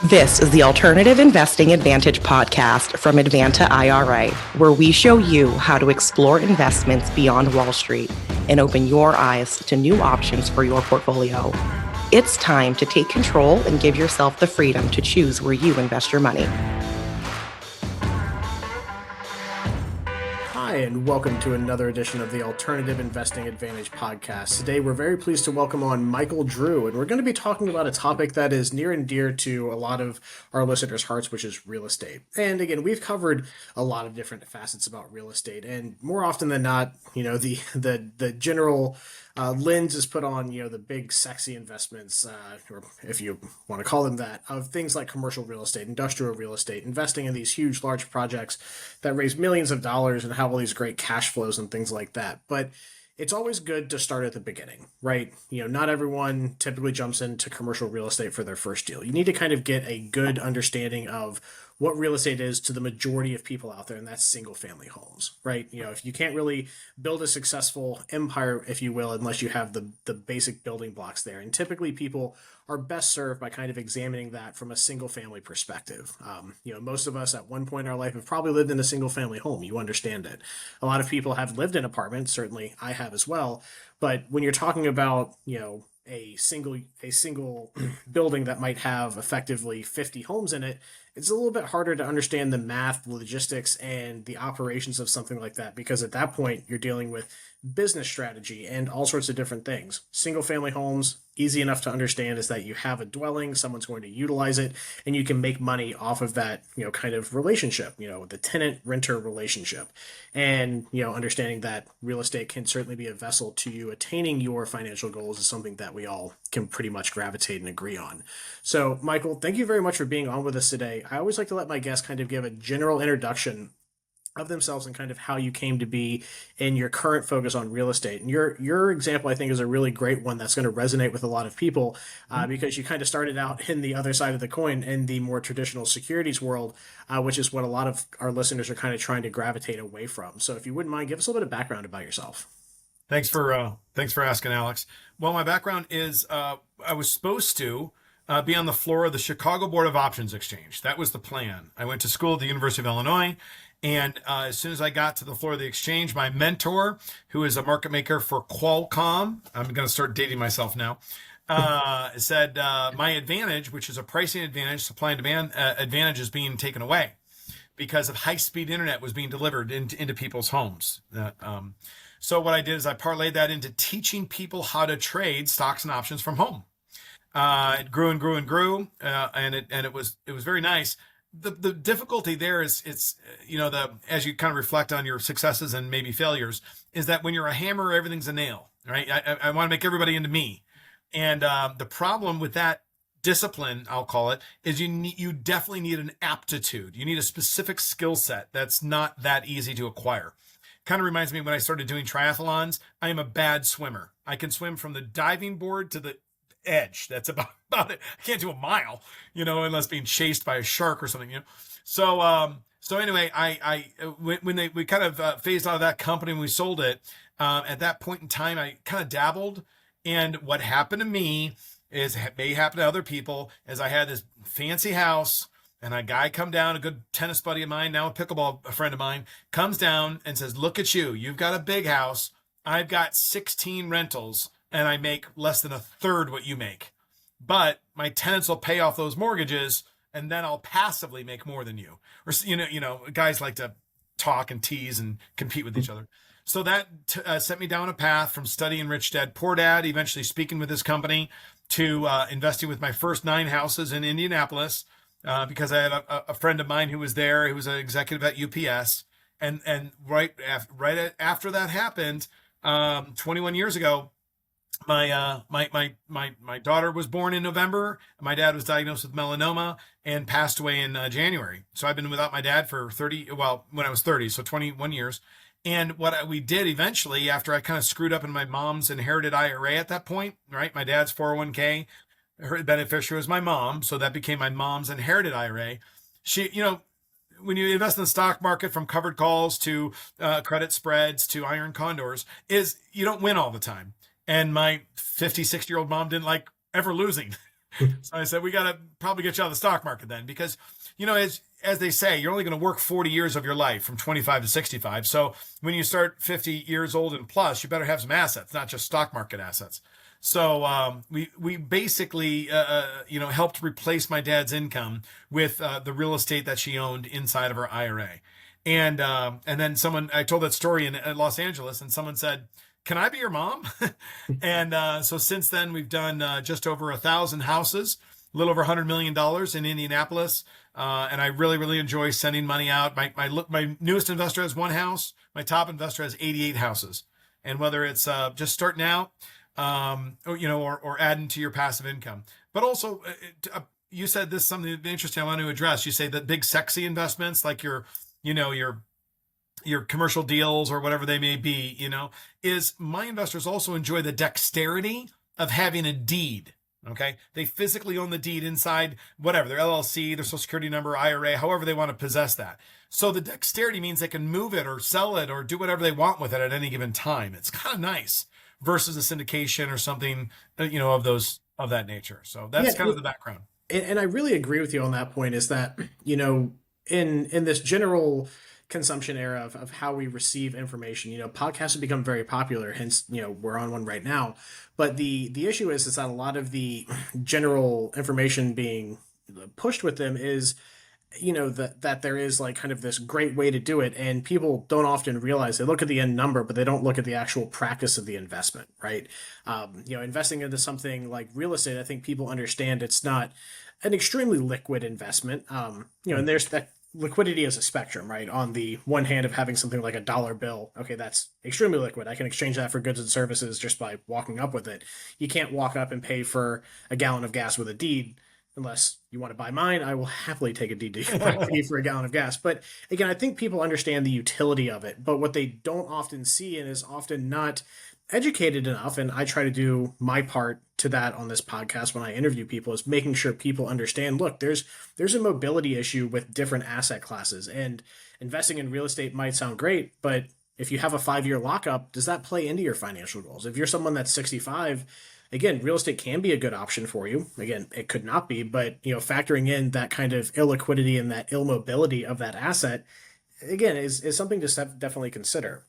This is the Alternative Investing Advantage podcast from Advanta IRA, where we show you how to explore investments beyond Wall Street and open your eyes to new options for your portfolio. It's time to take control and give yourself the freedom to choose where you invest your money. Hi, and welcome to another edition of the Alternative Investing Advantage podcast. Today, we're very pleased to welcome on Michael Drew, and we're going to be talking about a topic that is near and dear to a lot of our listeners' hearts, which is real estate. And again, we've covered a lot of different facets about real estate, and more often than not, the general lens is put on, the big, sexy investments, or if you want to call them that, of things like commercial real estate, industrial real estate, investing in these huge, large projects that raise millions of dollars and have all these great cash flows and things like that. But it's always good to start at the beginning, right? Not everyone typically jumps into commercial real estate for their first deal. You need to kind of get a good understanding of what real estate is to the majority of people out there, and that's single family homes, right? If you can't really build a successful empire, if you will, unless you have the basic building blocks there. And typically people are best served by kind of examining that from a single family perspective. Most of us at one point in our life have probably lived in a single family home. You understand it. A lot of people have lived in apartments. Certainly I have as well. But when you're talking about, a single building that might have effectively 50 homes in it, it's a little bit harder to understand the math, the logistics, and the operations of something like that, because at that point you're dealing with business strategy and all sorts of different things. Single family homes, easy enough to understand, is that you have a dwelling, someone's going to utilize it, and you can make money off of that, kind of relationship, the tenant renter relationship. And, understanding that real estate can certainly be a vessel to you attaining your financial goals is something that we all can pretty much gravitate and agree on. So, Michael, thank you very much for being on with us today. I always like to let my guests kind of give a general introduction of themselves and kind of how you came to be in your current focus on real estate. And your example, I think, is a really great one that's going to resonate with a lot of people because you kind of started out in the other side of the coin in the more traditional securities world, which is what a lot of our listeners are kind of trying to gravitate away from. So if you wouldn't mind, give us a little bit of background about yourself. Thanks for asking, Alex. Well, my background is I was supposed to be on the floor of the Chicago Board of Options Exchange. That was the plan. I went to school at the University of Illinois. And as soon as I got to the floor of the exchange, my mentor, who is a market maker for Qualcomm, I'm going to start dating myself now, said my advantage, which is a pricing advantage, supply and demand advantage, is being taken away because of high-speed internet was being delivered into people's homes. So what I did is I parlayed that into teaching people how to trade stocks and options from home. It grew and grew and grew, and it was very nice. The difficulty there is as you kind of reflect on your successes and maybe failures, is that when you're a hammer, everything's a nail, right? I want to make everybody into me. And the problem with that discipline, I'll call it, is you definitely need an aptitude. You need a specific skill set that's not that easy to acquire. Kind of reminds me when I started doing triathlons, I am a bad swimmer. I can swim from the diving board to the edge. That's about it. I can't do a mile, unless being chased by a shark or something, So anyway, we kind of phased out of that company and we sold it. At that point in time, I kind of dabbled. And what happened to me may happen to other people, is I had this fancy house, and a guy come down, a good tennis buddy of mine, now a pickleball friend of mine, comes down and says, "Look at you. You've got a big house. I've got 16 rentals. And I make less than a third what you make. But my tenants will pay off those mortgages, and then I'll passively make more than you." Or, guys like to talk and tease and compete with each other. So that sent me down a path from studying Rich Dad Poor Dad, eventually speaking with this company, to investing with my first 9 houses in Indianapolis, because I had a friend of mine who was there, who was an executive at UPS. And right after that happened, 21 years ago, my daughter was born in November. My dad was diagnosed with melanoma and passed away in January. So I've been without my dad for when I was 30, so 21 years. And what we did eventually, after I kind of screwed up in my mom's inherited IRA at that point, right? My dad's 401k, her beneficiary was my mom. So that became my mom's inherited IRA. She, when you invest in the stock market, from covered calls to credit spreads to iron condors, is you don't win all the time. And my 56-year-old mom didn't like ever losing. So I said, we got to probably get you out of the stock market then, because, as they say, you're only going to work 40 years of your life from 25 to 65. So when you start 50 years old and plus, you better have some assets, not just stock market assets. So we basically helped replace my dad's income with the real estate that she owned inside of her IRA. And then I told that story in Los Angeles, and someone said, "Can I be your mom?" And so since then, we've done just over 1,000 houses, a little over $100 million in Indianapolis. And I really, really enjoy sending money out. My newest investor has 1 house. My top investor has 88 houses. And whether it's just starting out, or adding to your passive income, but also you said this, something interesting I want to address. You say that big sexy investments like your commercial deals or whatever they may be, is my investors also enjoy the dexterity of having a deed. Okay. They physically own the deed inside whatever, their LLC, their social security number, IRA, however they want to possess that. So the dexterity means they can move it or sell it or do whatever they want with it at any given time. It's kind of nice versus a syndication or something, of that nature. So that's kind of the background. And I really agree with you on that point, is that, in this general consumption era of how we receive information, podcasts have become very popular, hence, we're on one right now. But the issue is that a lot of the general information being pushed with them is, that there is like kind of this great way to do it, and people don't often realize. They look at the end number, but they don't look at the actual practice of the investment, right? Investing into something like real estate, I think people understand it's not an extremely liquid investment. And there's that liquidity as a spectrum, right? On the one hand of having something like a dollar bill, okay, that's extremely liquid. I can exchange that for goods and services just by walking up with it. You can't walk up and pay for a gallon of gas with a deed. Unless you want to buy mine, I will happily take a deed to your property for a gallon of gas. But again, I think people understand the utility of it. But what they don't often see, and is often not educated enough, and I try to do my part to that on this podcast when I interview people, is making sure people understand, look, there's a mobility issue with different asset classes. And investing in real estate might sound great, but if you have a 5-year lockup, does that play into your financial goals? If you're someone that's 65, again, real estate can be a good option for you. Again, it could not be, but factoring in that kind of illiquidity and that immobility of that asset, again, is something to definitely consider.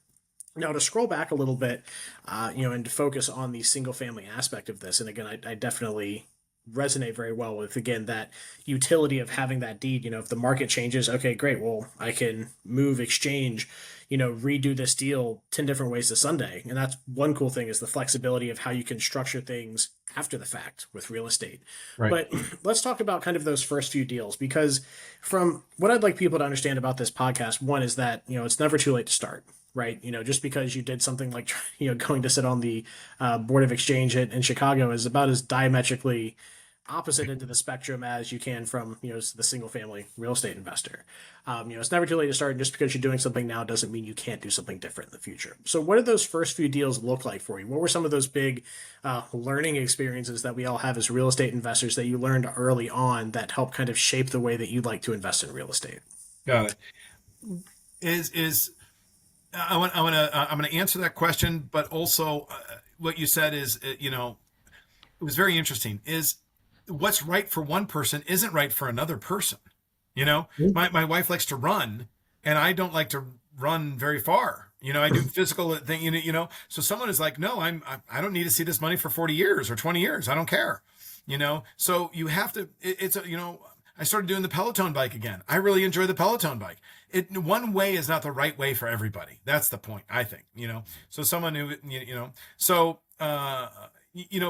Now, to scroll back a little bit, and to focus on the single family aspect of this, and again, I definitely resonate very well with, again, that utility of having that deed. If the market changes, okay, great. Well, I can move, exchange, redo this deal 10 different ways to Sunday. And that's one cool thing, is the flexibility of how you can structure things after the fact with real estate. Right. But let's talk about kind of those first few deals, because from what I'd like people to understand about this podcast, one is that, it's never too late to start. Right. Just because you did something like, going to sit on the board of exchange in Chicago is about as diametrically opposite into the spectrum as you can from, the single family real estate investor. It's never too late to start. And just because you're doing something now doesn't mean you can't do something different in the future. So what did those first few deals look like for you? What were some of those big learning experiences that we all have as real estate investors that you learned early on that help kind of shape the way that you'd like to invest in real estate? Got it. I'm going to answer that question, but also what you said is, it was very interesting, is what's right for one person isn't right for another person. My wife likes to run, and I don't like to run very far. I do physical thing, so someone is like, no, I don't need to see this money for 40 years or 20 years. I don't care. So you have to, I started doing the Peloton bike again. I really enjoy the Peloton bike. One way is not the right way for everybody. That's the point, I think, so someone who,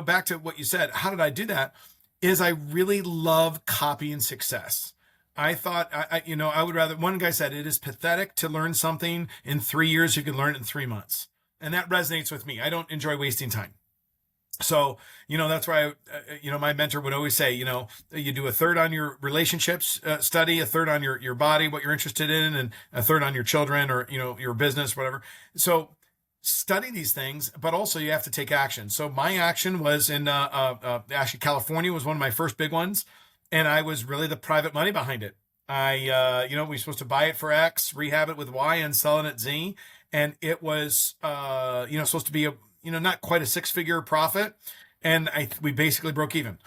back to what you said, how did I do that? Is I really love copying success. I thought, I would rather, one guy said, it is pathetic to learn something in 3 years. You can learn it in 3 months. And that resonates with me. I don't enjoy wasting time. So, that's why, my mentor would always say, you do a third on your relationships study, a third on your body, what you're interested in, and a third on your children or, your business, whatever. So study these things, but also you have to take action. So my action was in, actually California was one of my first big ones. And I was really the private money behind it. We were supposed to buy it for X, rehab it with Y, and sell it at Z. And it was, supposed to be not quite a 6-figure profit. And we basically broke even.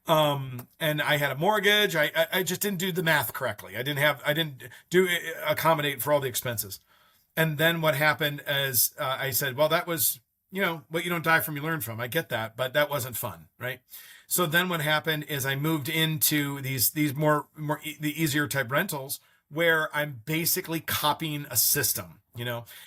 And I had a mortgage. I just didn't do the math correctly. I didn't do accommodate for all the expenses. And then what happened is I said, well, that was, what you don't die from, you learn from. I get that, but that wasn't fun, right? So then what happened is I moved into these the easier type rentals where I'm basically copying a system,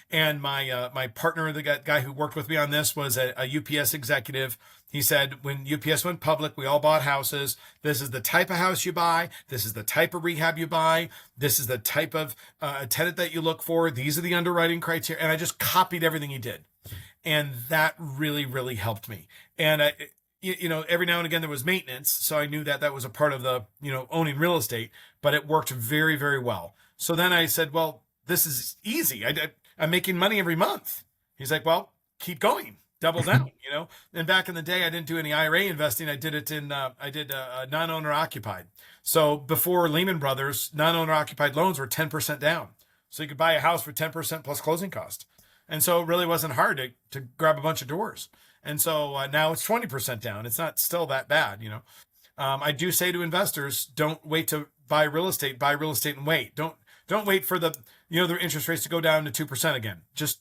and my partner, the guy who worked with me on this, was a UPS executive. He said, when UPS went public, we all bought houses. This is the type of house you buy. This is the type of rehab you buy. This is the type of tenant that you look for. These are the underwriting criteria. And I just copied everything he did. And that really, really helped me. And every now and again there was maintenance. So I knew that was a part of the, owning real estate, but it worked very, very well. So then I said, well, this is easy. I'm making money every month. He's like, well, keep going. Double down, And back in the day, I didn't do any IRA investing. I did it in, non-owner occupied. So before Lehman Brothers, non-owner occupied loans were 10% down. So you could buy a house for 10% plus closing cost. And so it really wasn't hard to grab a bunch of doors. And so now it's 20% down. It's not still that bad, I do say to investors, don't wait to buy real estate and wait. Don't wait for the interest rates to go down to 2% again. Just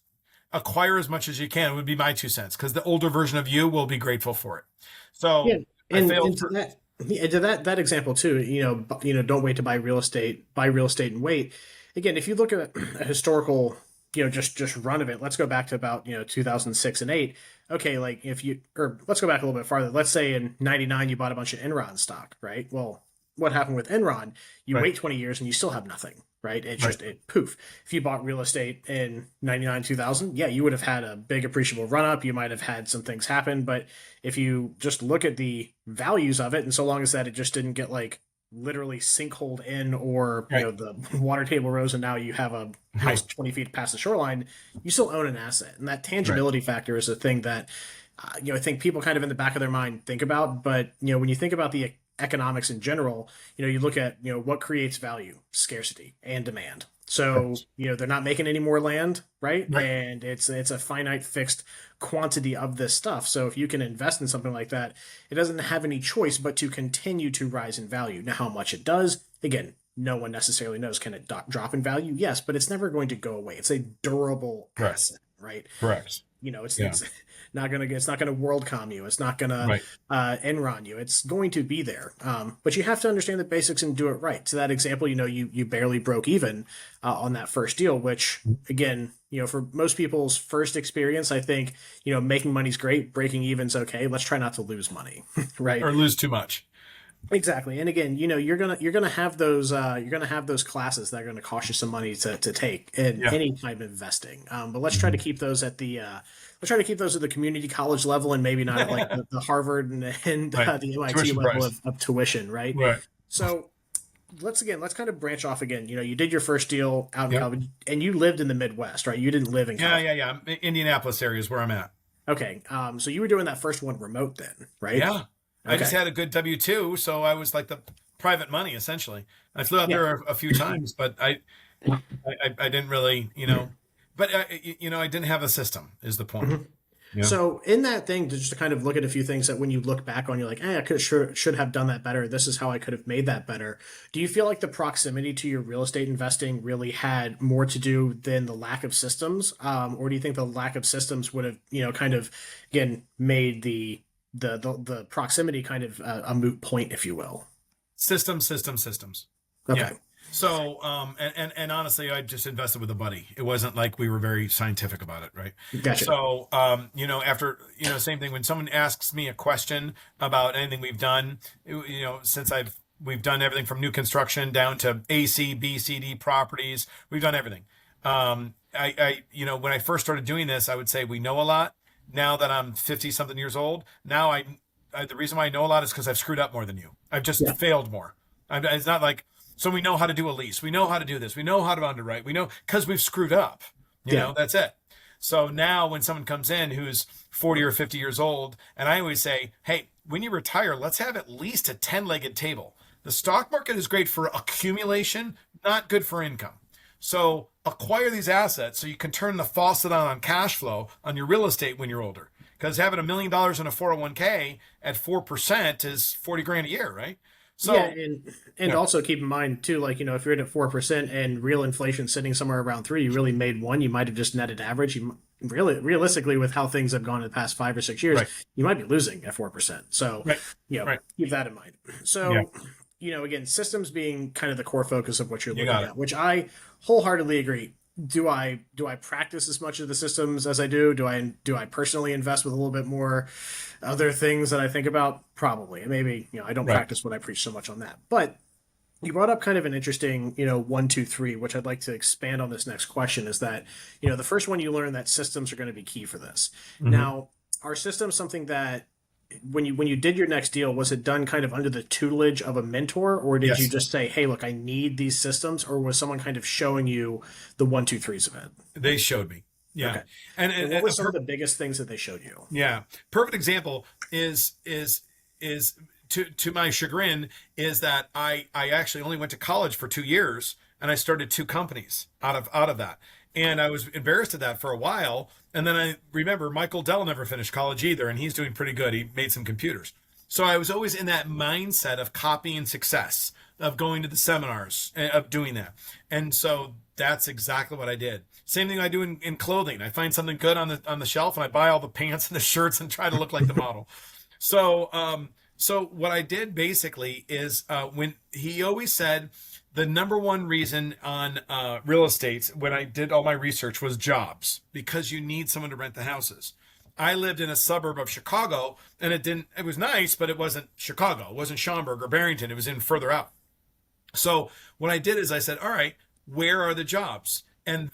acquire as much as you can would be my 2 cents, because the older version of you will be grateful for it. So and to that example too, don't wait to buy real estate and wait. Again, if you look at a historical, just run of it, let's go back to about 2006 and 8. Okay, like let's go back a little bit farther. Let's say in 99 you bought a bunch of Enron stock, right? Well, what happened with Enron? You wait 20 years and you still have nothing. Right. It poof. If you bought real estate in 99, 2000, yeah, you would have had a big appreciable run up. You might have had some things happen. But if you just look at the values of it, and so long as that it just didn't get like literally sinkholed in, or, the water table rose and now you have a house 20 feet past the shoreline, you still own an asset. And that tangibility factor is a thing that, I think people kind of in the back of their mind think about. But, when you think about the economics in general, you look at, what creates value: scarcity and demand. So, they're not making any more land, right? And it's a finite fixed quantity of this stuff. So if you can invest in something like that, it doesn't have any choice but to continue to rise in value. Now, how much it does, again, no one necessarily knows. Can it drop in value? Yes, but it's never going to go away. It's a durable asset, right? Correct. It's not gonna WorldCom you. It's not gonna Enron you. It's going to be there. But you have to understand the basics and do it right. To that example, you barely broke even on that first deal, which again, for most people's first experience, I think, making money's great, breaking even's okay. Let's try not to lose money, right? Or lose too much. Exactly. And again, you're gonna have those classes that are gonna cost you some money to take in any kind of investing. But let's try to keep those at the community college level, and maybe not at like the Harvard and the MIT tuition level price of tuition, right? Right. So let's kind of branch off again. You did your first deal out in college, and you lived in the Midwest, right? You didn't live in California. Yeah. Indianapolis area is where I'm at. Okay. So you were doing that first one remote then, right? Yeah. I just had a good W-2, so I was like the private money essentially. I flew out there a few times, but I didn't really, but I didn't have a system is the point. Mm-hmm. Yeah. So in that thing, just to kind of look at a few things that when you look back on, you're like, I should have done that better. This is how I could have made that better. Do you feel like the proximity to your real estate investing really had more to do than the lack of systems? Or do you think the lack of systems would have, kind of, again, made the proximity kind of a moot point, if you will? Systems. Okay. Yeah. So, and honestly, I just invested with a buddy. It wasn't like we were very scientific about it, right? Gotcha. So, after, same thing when someone asks me a question about anything we've done, since we've done everything from new construction down to AC, B, C, D properties. We've done everything. When I first started doing this, I would say we know a lot. Now that I'm 50 something years old, now the reason why I know a lot is because I've screwed up more than you. I've just failed more. It's not like, so we know how to do a lease. We know how to do this. We know how to underwrite. We know, because we've screwed up, that's it. So now when someone comes in who's 40 or 50 years old, and I always say, hey, when you retire, let's have at least a 10-legged table. The stock market is great for accumulation, not good for income. So acquire these assets so you can turn the faucet on cash flow on your real estate when you're older. because having $1 million in a 401k at 4% is 40 grand a year, right? So, yeah, and also keep in mind too, like, if you're at 4% and real inflation sitting somewhere around 3, you really made one. You might have just netted average. You really, realistically, with how things have gone in the past 5 or 6 years, right, you might be losing at 4%. So, right, right. keep that in mind. Yeah, So, again, systems being kind of the core focus of what you're you looking got it. at, which I wholeheartedly agree. Do I practice as much of the systems as I do? Do I personally invest with a little bit more other things that I think about? Probably. And maybe, I don't Right. practice what I preach so much on that. But you brought up kind of an interesting, 1, 2, 3, which I'd like to expand on this next question is that, the first one you learn that systems are going to be key for this. Now, are systems something that when you did your next deal, was it done kind of under the tutelage of a mentor, or did you Yes, just say, hey, look, I need these systems, or was someone kind of showing you the 1, 2, 3s of it? they showed me. Yeah, Okay. and And what was some of the biggest things that they showed you? yeah, perfect example is to my chagrin is that I actually only went to college for 2 years and I started 2 companies out of that. And I was embarrassed at that for a while. And then I remember Michael Dell never finished college either, and he's doing pretty good. He made some computers. So I was always in that mindset of copying success, of going to the seminars, of doing that. And so that's exactly what I did. Same thing I do in clothing. I find something good on the shelf and I buy all the pants and the shirts and try to look like the model. So what I did basically is when he always said the number one reason on real estate when I did all my research was jobs, because you need someone to rent the houses. I lived in a suburb of Chicago and it was nice, but it wasn't Chicago. It wasn't Schaumburg or Barrington. It was in further out. So what I did is I said, all right, where are the jobs? And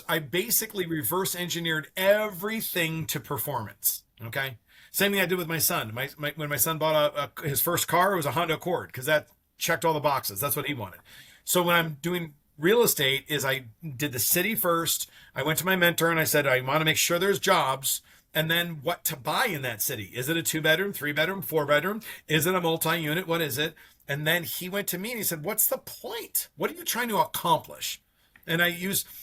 I basically reverse engineered everything to performance. Okay. Same thing I did with my son. When my son bought his first car, it was a Honda Accord because that checked all the boxes. That's what he wanted. So when I'm doing real estate is I did the city first. I went to my mentor and I said, I want to make sure there's jobs. And then what to buy in that city. Is it a 2-bedroom, 3-bedroom, 4-bedroom? Is it a multi-unit? What is it? And then he went to me and he said, what's the point? What are you trying to accomplish? And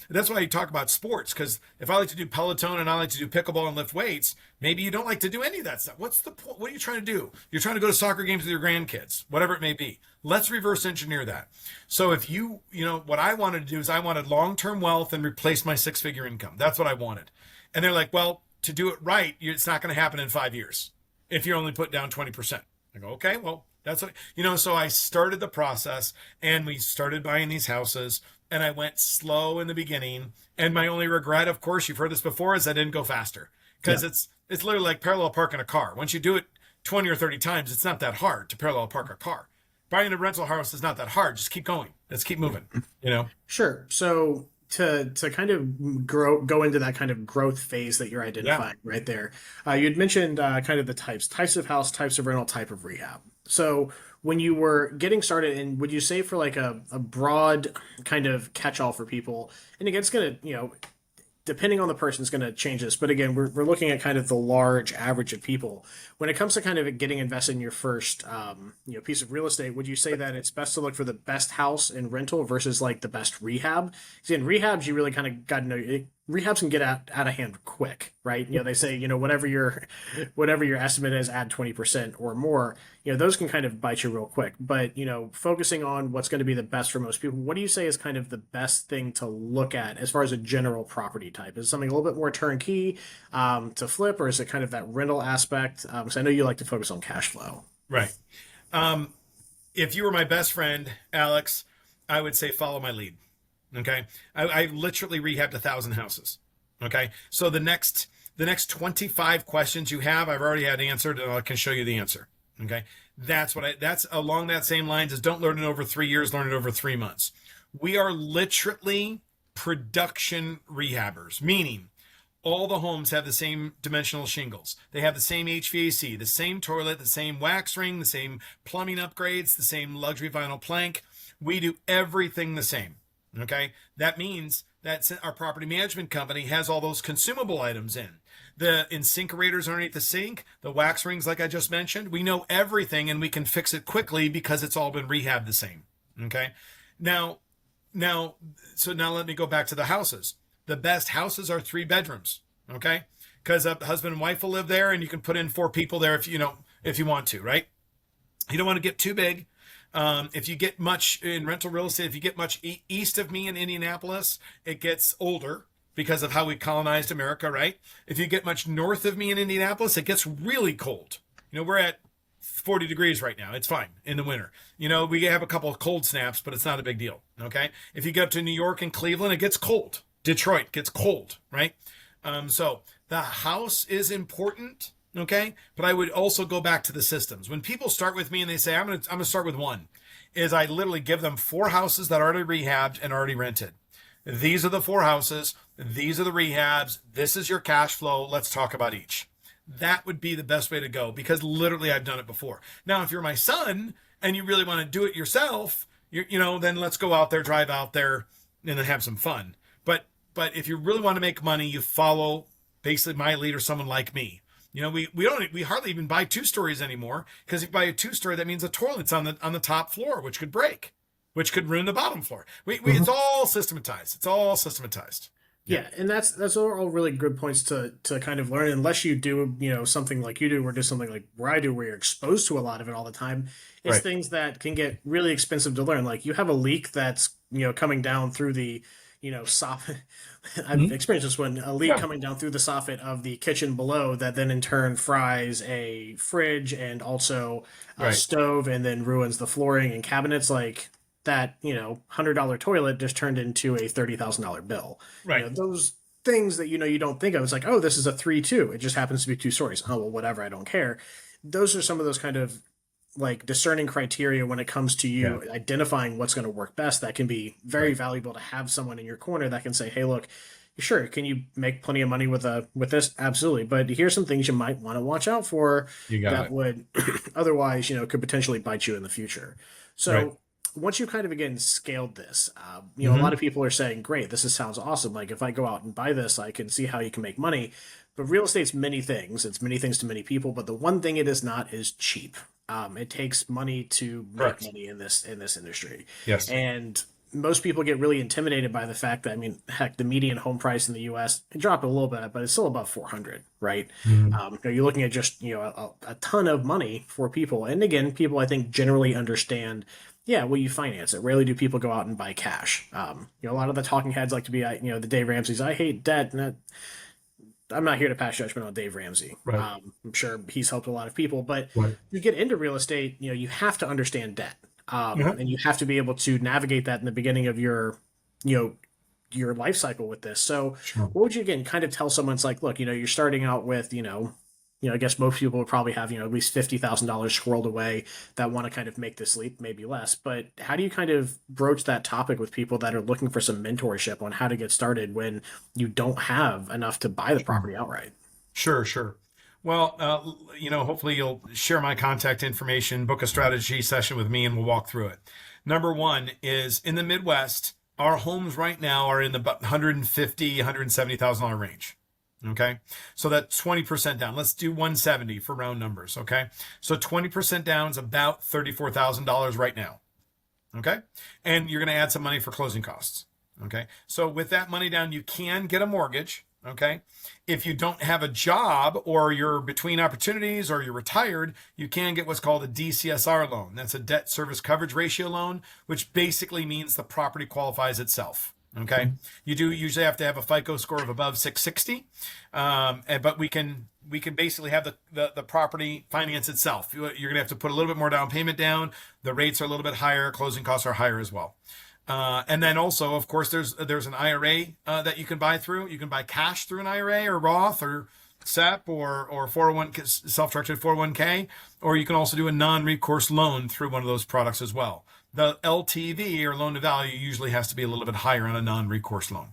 that's why I talk about sports, because if I like to do Peloton and I like to do pickleball and lift weights, maybe you don't like to do any of that stuff. What's the point? What are you trying to do? You're trying to go to soccer games with your grandkids, whatever it may be. Let's reverse engineer that. So if what I wanted to do is I wanted long-term wealth and replace my 6-figure income. That's what I wanted. And they're like, well, to do it right, it's not going to happen in 5 years if you only put down 20%. I go, okay, well, that's what, so I started the process and we started buying these houses and I went slow in the beginning. And my only regret, of course, you've heard this before, is I didn't go faster because it's literally like parallel parking a car. Once you do it 20 or 30 times, it's not that hard to parallel park a car. Buying a rental house is not that hard. Just keep going. Let's keep moving, Sure. So to kind of go into that kind of growth phase that you're identifying right there, you'd mentioned kind of the types of house, types of rental, type of rehab. So when you were getting started, and would you say for like a broad kind of catch-all for people, and again, it's going to, depending on the person, is going to change this. But again, we're looking at kind of the large average of people. When it comes to kind of getting invested in your first, piece of real estate, would you say that it's best to look for the best house in rental versus like the best rehab? See, in rehabs, you really kind of got to know rehabs can get out of hand quick, right? They say, whatever your estimate is, add 20% or more. Those can kind of bite you real quick. But focusing on what's going to be the best for most people, what do you say is kind of the best thing to look at as far as a general property type? Is it something a little bit more turnkey to flip, or is it kind of that rental aspect? Because I know you like to focus on cash flow. Right. If you were my best friend, Alex, I would say follow my lead. Okay. I literally rehabbed 1,000 houses. Okay. So the next 25 questions you have, I've already had answered, and I can show you the answer. Okay. That's along that same lines as don't learn it over 3 years, learn it over 3 months. We are literally production rehabbers, meaning all the homes have the same dimensional shingles. They have the same HVAC, the same toilet, the same wax ring, the same plumbing upgrades, the same luxury vinyl plank. We do everything the same. Okay. That means that our property management company has all those consumable items in. The incinerators underneath the sink, the wax rings, like I just mentioned, we know everything and we can fix it quickly because it's all been rehabbed the same. Okay. Now let me go back to the houses. The best houses are 3 bedrooms. Okay. because a husband and wife will live there, and you can put in 4 people there if you want to, right? You don't want to get too big. If you get much in rental real estate, if you get much east of me in Indianapolis, it gets older because of how we colonized America, right? If you get much north of me in Indianapolis, it gets really cold. We're at 40 degrees right now. It's fine in the winter. We have a couple of cold snaps, but it's not a big deal. Okay. If you get up to New York and Cleveland, it gets cold. Detroit gets cold, right? So the house is important. Okay. But I would also go back to the systems. When people start with me and they say, I'm going to start with one, is I literally give them 4 houses that are already rehabbed and already rented. These are the 4 houses. These are the rehabs. This is your cash flow. Let's talk about each. That would be the best way to go, because literally I've done it before. Now, if you're my son and you really want to do it yourself, then let's go out there, drive out there, and then have some fun. But if you really want to make money, you follow basically my lead or someone like me. We hardly even buy 2-stories anymore, because if you buy a 2-story, that means the toilet's on the top floor, which could break, which could ruin the bottom floor. It's all systematized. It's all systematized. Yeah, and that's all really good points to kind of learn. Unless you do, something like you do, or do something like where I do, where you're exposed to a lot of it all the time. It's Right. things that can get really expensive to learn. Like you have a leak that's coming down through the soffit. I've experienced this one, a leak coming down through the soffit of the kitchen below, that then in turn fries a fridge and also a Right. stove, and then ruins the flooring and cabinets. Like that, $100 toilet just turned into a $30,000 bill. Right. Those things that you don't think of. It's like, oh, this is a 3-2. It just happens to be 2 stories. Oh well, whatever. I don't care. Those are some of those kind of like discerning criteria when it comes to you identifying what's going to work best. That can be very valuable to have someone in your corner that can say, hey, look, sure, can you make plenty of money with this? Absolutely. But here's some things you might want to watch out for that would otherwise, could potentially bite you in the future. So once you kind of, again, scaled this, a lot of people are saying, great, sounds awesome. Like if I go out and buy this, I can see how you can make money. But real estate's many things. It's many things to many people. But the one thing it is not is cheap. It takes money to make money in this industry. Yes. And most people get really intimidated by the fact that, heck, the median home price in the U.S. it dropped a little bit, but it's still above 400, right? You're looking at just a ton of money for people. And again, people I think generally understand. Yeah, well, you finance it. Rarely do people go out and buy cash. A lot of the talking heads like to be, the Dave Ramsey's. I hate debt. And I'm not here to pass judgment on Dave Ramsey. Right. I'm sure he's helped a lot of people, but you get into real estate, you have to understand debt, and you have to be able to navigate that in the beginning of your life cycle with this. So, what would you again kind of tell someone? It's like, look, you're starting out with, I guess most people would probably have, at least $50,000 squirreled away that want to kind of make this leap, maybe less. But how do you kind of broach that topic with people that are looking for some mentorship on how to get started when you don't have enough to buy the property outright? Sure. Well, hopefully you'll share my contact information, book a strategy session with me, and we'll walk through it. Number one is in the Midwest, our homes right now are in the $150,000, $170,000 range. Okay. So that's 20% down. Let's do 170 for round numbers. Okay. So 20% down is about $34,000 right now. Okay. And you're going to add some money for closing costs. Okay. So with that money down, you can get a mortgage. Okay. If you don't have a job or you're between opportunities or you're retired, you can get what's called a DCSR loan. That's a debt service coverage ratio loan, which basically means the property qualifies itself. Okay. You do usually have to have a FICO score of above 660. But we can basically have the property finance itself. You're going to have to put a little bit more down payment down. The rates are a little bit higher. Closing costs are higher as well. And then also, of course, there's an IRA that you can buy through. You can buy cash through an IRA or Roth or SEP or 401 self-directed 401k, or you can also do a non-recourse loan through one of those products as well. The LTV or loan to value usually has to be a little bit higher on a non-recourse loan.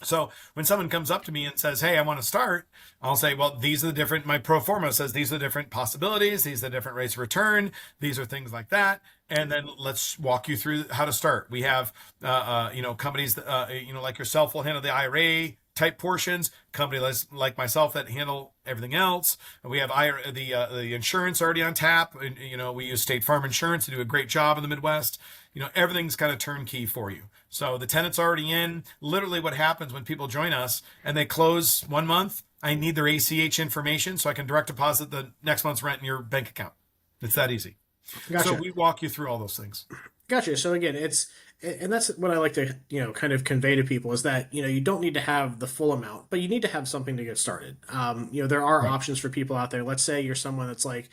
So when someone comes up to me and says, hey, I want to start, I'll say, well, these are the different, my pro forma says these are the different possibilities. These are the different rates of return. These are things like that. And then let's walk you through how to start. We have, companies that, like yourself will handle the IRA type portions, companies like myself that handle everything else. And we have the insurance already on tap. And, we use State Farm Insurance to do a great job in the Midwest. Everything's kind of turnkey for you. So the tenant's already in. Literally what happens when people join us and they close 1 month, I need their ACH information so I can direct deposit the next month's rent in your bank account. It's that easy. Gotcha. So we walk you through all those things. Gotcha. So again, and that's what I like to, kind of convey to people is that, you don't need to have the full amount, but you need to have something to get started. There are options for people out there. Let's say you're someone that's like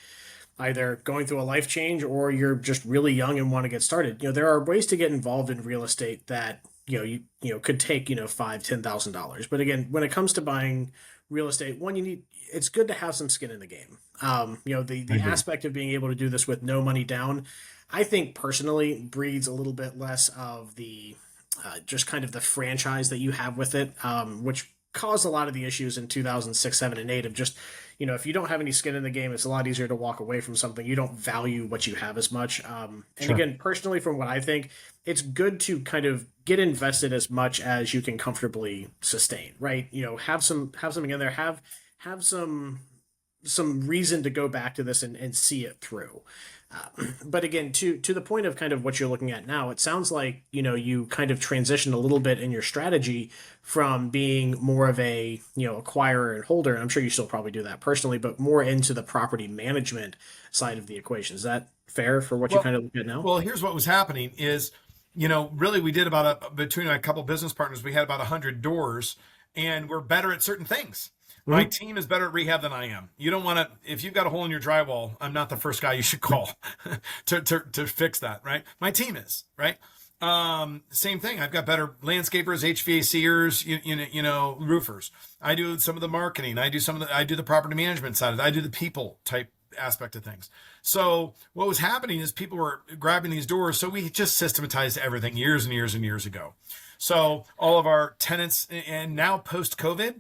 either going through a life change or you're just really young and want to get started. There are ways to get involved in real estate that, you could take, $5,000-$10,000. But again, when it comes to buying real estate, it's good to have some skin in the game. The aspect of being able to do this with no money down, I think personally breeds a little bit less of the just kind of the franchise that you have with it, which caused a lot of the issues in 2006, 7, and 8 of just, if you don't have any skin in the game, it's a lot easier to walk away from something. You don't value what you have as much. Again, personally, from what I think, it's good to kind of get invested as much as you can comfortably sustain, right? Have something in there, have some reason to go back to this and see it through. But again, to the point of kind of what you're looking at now, it sounds like, you kind of transitioned a little bit in your strategy from being more of a, acquirer and holder. And I'm sure you still probably do that personally, but more into the property management side of the equation. Is that fair for what you kind of look at now? Well, here's what was happening is, really we did between a couple business partners, we had about 100 doors and we're better at certain things. My team is better at rehab than I am. You don't want to, if you've got a hole in your drywall, I'm not the first guy you should call to fix that, right? My team is, right? Same thing. I've got better landscapers, HVACers, roofers. I do some of the marketing. I do the property management side of it. I do the people type aspect of things. So what was happening is people were grabbing these doors. So we just systematized everything years and years and years ago. So all of our tenants, and now post-COVID,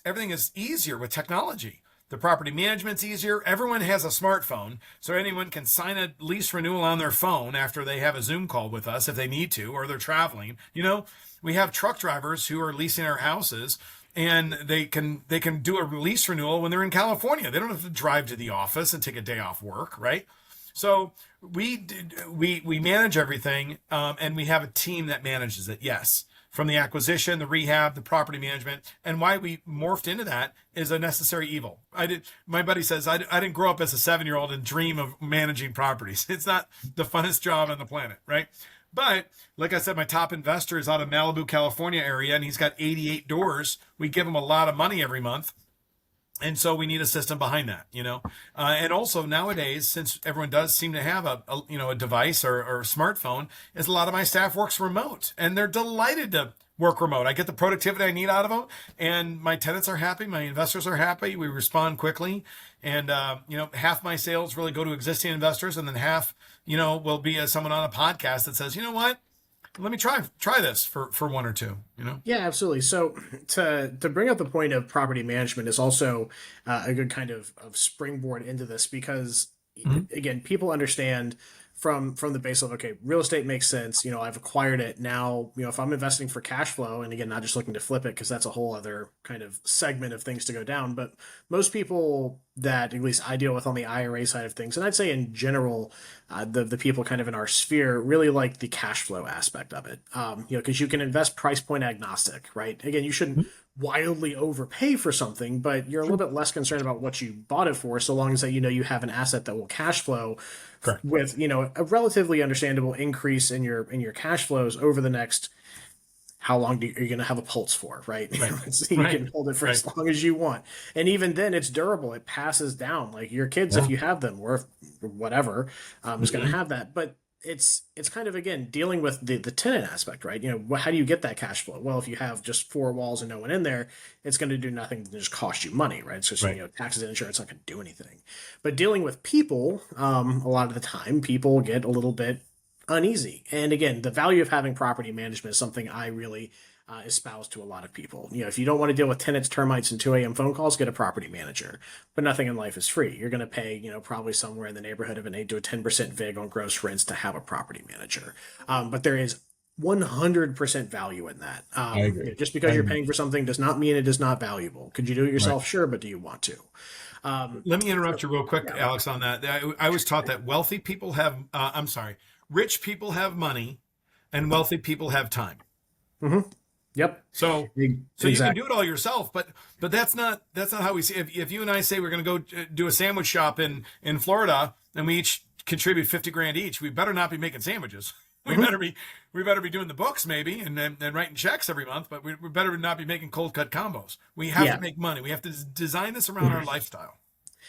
everything is easier with technology. The property management's easier. Everyone has a smartphone, so anyone can sign a lease renewal on their phone after they have a Zoom call with us if they need to, or they're traveling. We have truck drivers who are leasing our houses, and they can do a lease renewal when they're in California. They don't have to drive to the office and take a day off work, right? So we manage everything, and we have a team that manages it. Yes, from the acquisition, the rehab, the property management, and why we morphed into that is a necessary evil. My buddy says I didn't grow up as a 7-year-old and dream of managing properties. It's not the funnest job on the planet, right? But like I said, my top investor is out of Malibu, California area, and he's got 88 doors. We give him a lot of money every month. And so we need a system behind that, and also nowadays, since everyone does seem to have a device or a smartphone, is a lot of my staff works remote and they're delighted to work remote. I get the productivity I need out of them, and my tenants are happy. My investors are happy. We respond quickly. And, half my sales really go to existing investors, and then half, will be someone on a podcast that says, you know what? Let me try this for one or two, Yeah, absolutely. So to bring up the point of property management is also a good kind of springboard into this, because again, people understand from the base of, okay, real estate makes sense. I've acquired it now. If I'm investing for cash flow, and again, not just looking to flip it, because that's a whole other kind of segment of things to go down. But most people that at least I deal with on the IRA side of things, and I'd say in general, the people kind of in our sphere really like the cash flow aspect of it. Because you can invest price point agnostic, right? Again, you shouldn't wildly overpay for something, but you're a little bit less concerned about what you bought it for, so long as that you have an asset that will cash flow. Correct. With a relatively understandable increase in your cash flows over the next, how long are you going to have a pulse for, right? So you can hold it for as long as you want, and even then it's durable. It passes down. Like your kids, if you have them, or whatever, is going to have that. But it's kind of, again, dealing with the tenant aspect, right? How do you get that cash flow? Well, if you have just 4 walls and no one in there, it's going to do nothing than just cost you money, right? So taxes and insurance not going to do anything. But dealing with people, a lot of the time, people get a little bit uneasy. And again, the value of having property management is something I really espouse to a lot of people. If you don't want to deal with tenants, termites, and 2 a.m. phone calls, get a property manager. But nothing in life is free. You're going to pay, probably somewhere in the neighborhood of an 8 to a 10% vig on gross rents to have a property manager. But there is 100% value in that. I agree. Just because you're paying for something does not mean it is not valuable. Could you do it yourself? Sure, but do you want to? Let me interrupt you real quick, Alex, on that. I was taught that rich people have money and wealthy people have time. Mm-hmm. Yep. So you can do it all yourself, but that's not how we see it. If you and I say we're going to go do a sandwich shop in Florida and we each contribute 50 grand each, we better not be making sandwiches. We better be doing the books maybe and writing checks every month, but we better not be making cold cut combos. We have to make money. We have to design this around our lifestyle.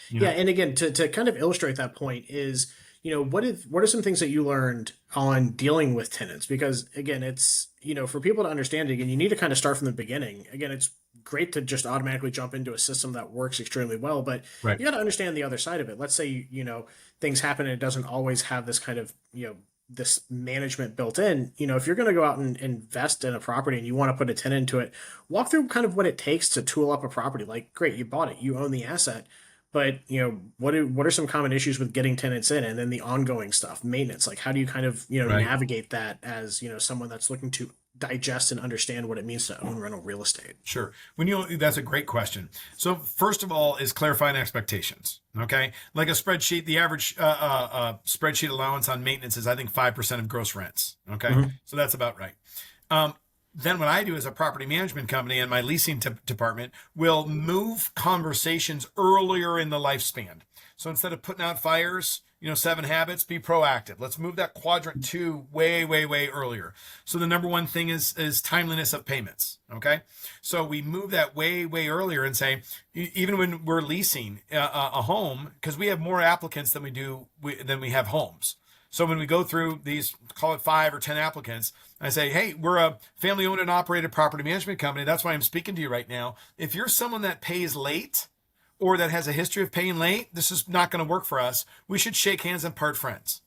Yeah, and again, to kind of illustrate that point is, what are some things that you learned on dealing with tenants? Because again, it's, for people to understand it, again, you need to kind of start from the beginning. Again, it's great to just automatically jump into a system that works extremely well, but you got to understand the other side of it. Let's say, things happen and it doesn't always have this kind of, this management built in. If you're going to go out and invest in a property and you want to put a tenant into it, walk through kind of what it takes to tool up a property. Like, great, you bought it, you own the asset, but what are some common issues with getting tenants in, and then the ongoing stuff, maintenance? Like, how do you kind of navigate that as someone that's looking to digest and understand what it means to own rental real estate? Sure. That's a great question. So first of all is clarifying expectations. Okay. Like a spreadsheet, the average spreadsheet allowance on maintenance is, I think, 5% of gross rents. Okay. Mm-hmm. So that's about right. Then what I do as a property management company and my leasing department will move conversations earlier in the lifespan. So instead of putting out fires, 7 habits, be proactive. Let's move that quadrant 2 way, way, way earlier. So the number one thing is timeliness of payments. Okay. So we move that way, way earlier and say, even when we're leasing a home, because we have more applicants than we have homes. So when we go through these, call it 5 or 10 applicants, I say, hey, we're a family owned and operated property management company. That's why I'm speaking to you right now. If you're someone that pays late or that has a history of paying late, this is not going to work for us. We should shake hands and part friends.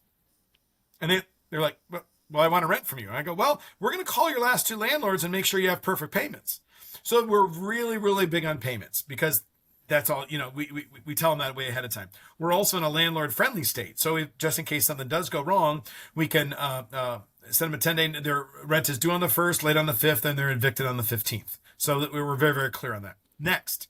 And they're like, well, I want to rent from you. And I go, well, we're going to call your last 2 landlords and make sure you have perfect payments. So we're really, really big on payments because that's all, we tell them that way ahead of time. We're also in a landlord friendly state. So just in case something does go wrong, we can send them a 10-day, their rent is due on the 1st, late on the 5th, and they're evicted on the 15th. So that we were very, very clear on that. Next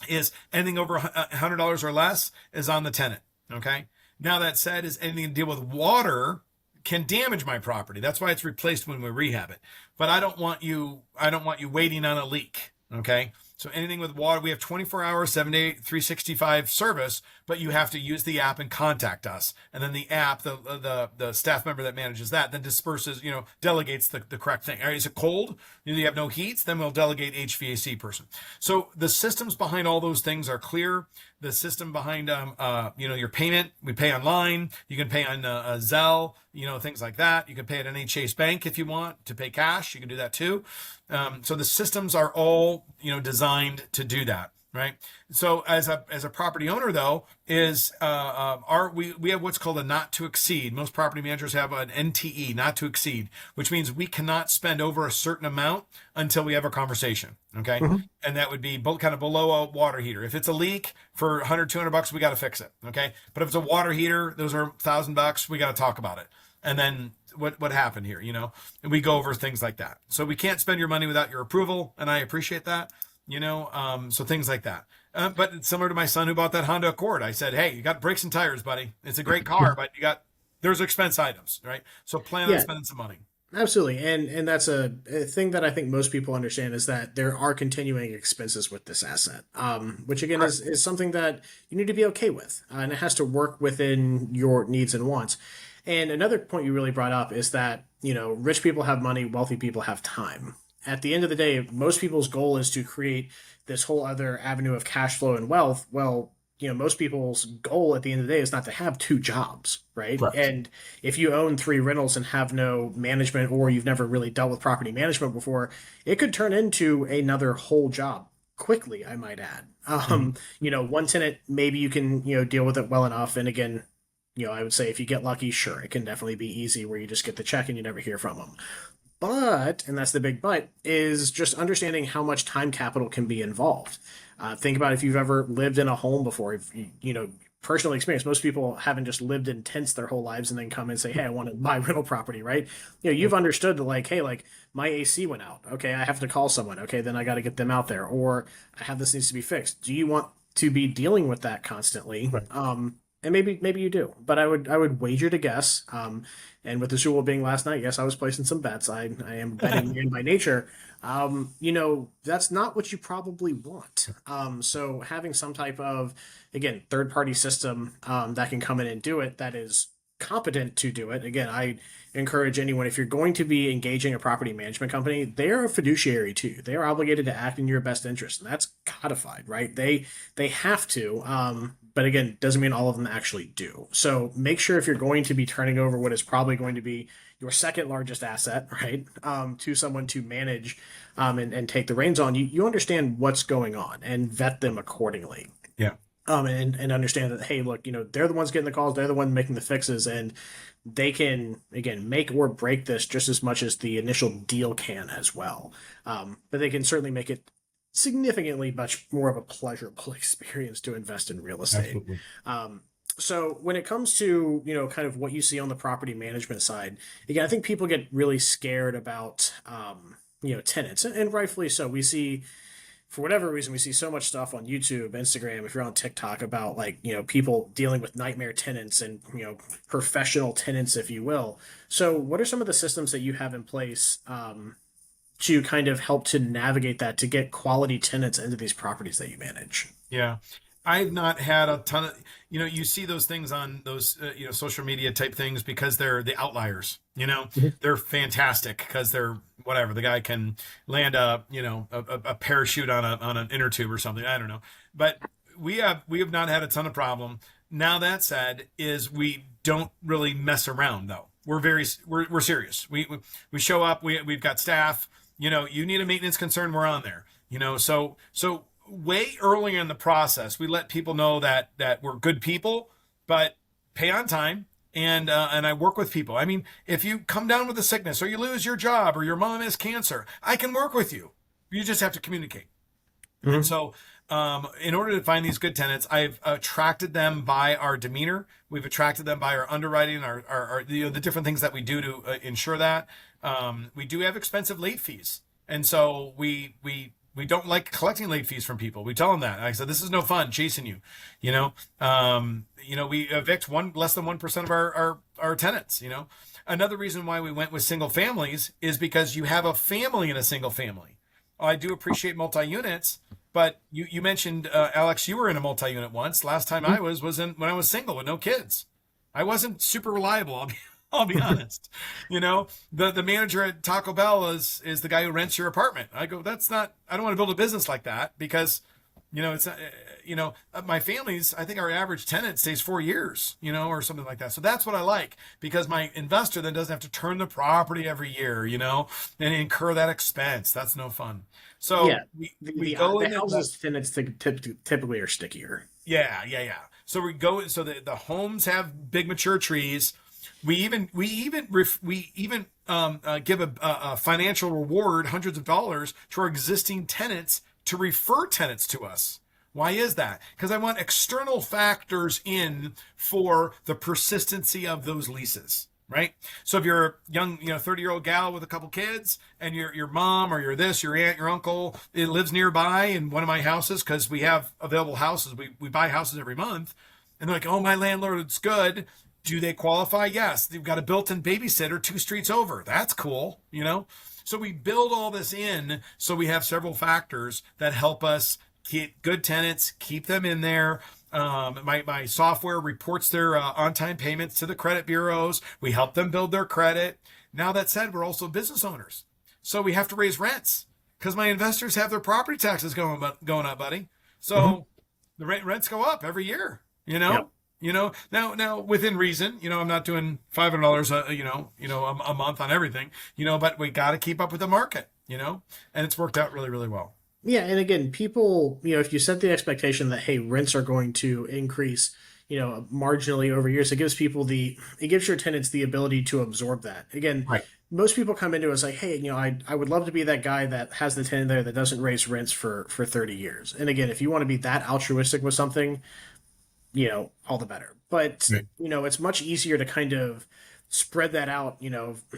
is anything over $100 or less is on the tenant. Okay. Now that said, is anything to deal with water can damage my property. That's why it's replaced when we rehab it. But I don't want you waiting on a leak. Okay. So anything with water, we have 24 hours, 7 day, 365 service, but you have to use the app and contact us. And then the app, the staff member that manages that, then disperses, delegates the correct thing. Is it cold? You have no heat? Then we'll delegate HVAC person. So the systems behind all those things are clear. The system behind, your payment, we pay online. You can pay on Zelle, things like that. You can pay at any Chase Bank if you want to pay cash. You can do that too. So the systems are all, designed to do that. Right. So as a property owner, though, is we have what's called a not to exceed. Most property managers have an NTE, not to exceed, which means we cannot spend over a certain amount until we have a conversation. Okay. Mm-hmm. And that would be kind of below a water heater. If it's a leak for $100, $200, we got to fix it. Okay. But if it's a water heater, those are $1,000. We got to talk about it. And then what happened here, and we go over things like that. So we can't spend your money without your approval. And I appreciate that. So things like that. But it's similar to my son who bought that Honda Accord. I said, hey, you got brakes and tires, buddy. It's a great car, but there's expense items, right? So plan on spending some money. Absolutely. And that's a thing that I think most people understand is that there are continuing expenses with this asset, which again is something that you need to be okay with. And it has to work within your needs and wants. And another point you really brought up is that, rich people have money, wealthy people have time. At the end of the day, most people's goal is to create this whole other avenue of cash flow and wealth. Well, most people's goal at the end of the day is not to have 2 jobs, right? And if you own 3 rentals and have no management, or you've never really dealt with property management before, it could turn into another whole job quickly, I might add. One tenant, maybe you can, deal with it well enough. And again, I would say if you get lucky, sure, it can definitely be easy where you just get the check and you never hear from them. But, and that's the big but, is just understanding how much time capital can be involved. Think about if you've ever lived in a home before, if personal experience. Most people haven't just lived in tents their whole lives and then come and say, "Hey, I want to buy rental property," right? You've understood that, like, hey, like my AC went out. Okay, I have to call someone. Okay, then I got to get them out there, or I have this needs to be fixed. Do you want to be dealing with that constantly? Right. And maybe you do, but I would wager to guess. And with the Super Bowl being last night, yes, I was placing some bets. I am a betting man by nature. That's not what you probably want. So having some type of, again, third party system that can come in and do it, that is competent to do it. Again, I encourage anyone, if you're going to be engaging a property management company, they are a fiduciary too. They are obligated to act in your best interest, and that's codified, right? They have to. But again, doesn't mean all of them actually do. So make sure if you're going to be turning over what is probably going to be your second largest asset, right, to someone to manage and take the reins on, you understand what's going on and vet them accordingly. Yeah. And understand that, hey, look, they're the ones getting the calls, they're the ones making the fixes, and they can, again, make or break this just as much as the initial deal can as well. But they can certainly make it significantly much more of a pleasurable experience to invest in real estate. Absolutely. So when it comes to, kind of what you see on the property management side, again, I think people get really scared about, tenants, and rightfully so. We see, for whatever reason, we see so much stuff on YouTube, Instagram, if you're on TikTok, about, like, people dealing with nightmare tenants and, professional tenants, if you will. So what are some of the systems that you have in place to kind of help to navigate that, to get quality tenants into these properties that you manage? Yeah. I've not had a ton of, you see those things on those, social media type things because they're the outliers, they're fantastic because they're whatever. The guy can land a parachute on an inner tube or something. I don't know. But we have not had a ton of problem. Now that said, is we don't really mess around though. We're serious. We show up, we've got staff, you need a maintenance concern, we're on there, so way earlier in the process, we let people know that we're good people, but pay on time. And I work with people. I mean, if you come down with a sickness or you lose your job or your mom has cancer, I can work with you. You just have to communicate. Mm-hmm. And so in order to find these good tenants, I've attracted them by our demeanor. We've attracted them by our underwriting, our the different things that we do to ensure that. We do have expensive late fees. And so we don't like collecting late fees from people. We tell them that. I said, this is no fun chasing you. We evict less than 1% of our tenants. Another reason why we went with single families is because you have a family in a single family. I do appreciate multi-units, but you mentioned, Alex, you were in a multi-unit once. Last time I was when I was single with no kids. I wasn't super reliable. I'll be honest. The manager at Taco Bell is the guy who rents your apartment. I go, I don't want to build a business like that because, it's not, my family's, I think our average tenant stays 4 years, or something like that. So that's what I like, because my investor then doesn't have to turn the property every year, and incur that expense. That's no fun. So yeah, we go in. The houses tenants typically are stickier. Yeah. So we go, so the homes have big mature trees. We even give a financial reward, hundreds of dollars, to our existing tenants to refer tenants to us. Why is that? Because I want external factors in for the persistency of those leases, right? So if you're a young, 30-year-old gal with a couple kids, and your mom or your aunt, your uncle, it lives nearby in one of my houses, because we have available houses. We buy houses every month, and they're like, oh, my landlord's good. Do they qualify? Yes. They've got a built-in babysitter 2 streets over. That's cool, So we build all this in, so we have several factors that help us get good tenants, keep them in there. My software reports their on-time payments to the credit bureaus. We help them build their credit. Now, that said, we're also business owners, so we have to raise rents because my investors have their property taxes going up, buddy. So the rents go up every year, Yep. Now within reason, I'm not doing $500, a month on everything, but we got to keep up with the market, and it's worked out really, really well. Yeah. And again, people, if you set the expectation that, hey, rents are going to increase, marginally over years, it gives your tenants the ability to absorb that. Again, right. Most people come into it and say, hey, I would love to be that guy that has the tenant there that doesn't raise rents for 30 years. And again, if you want to be that altruistic with something, all the better. But, Right. it's much easier to kind of spread that out.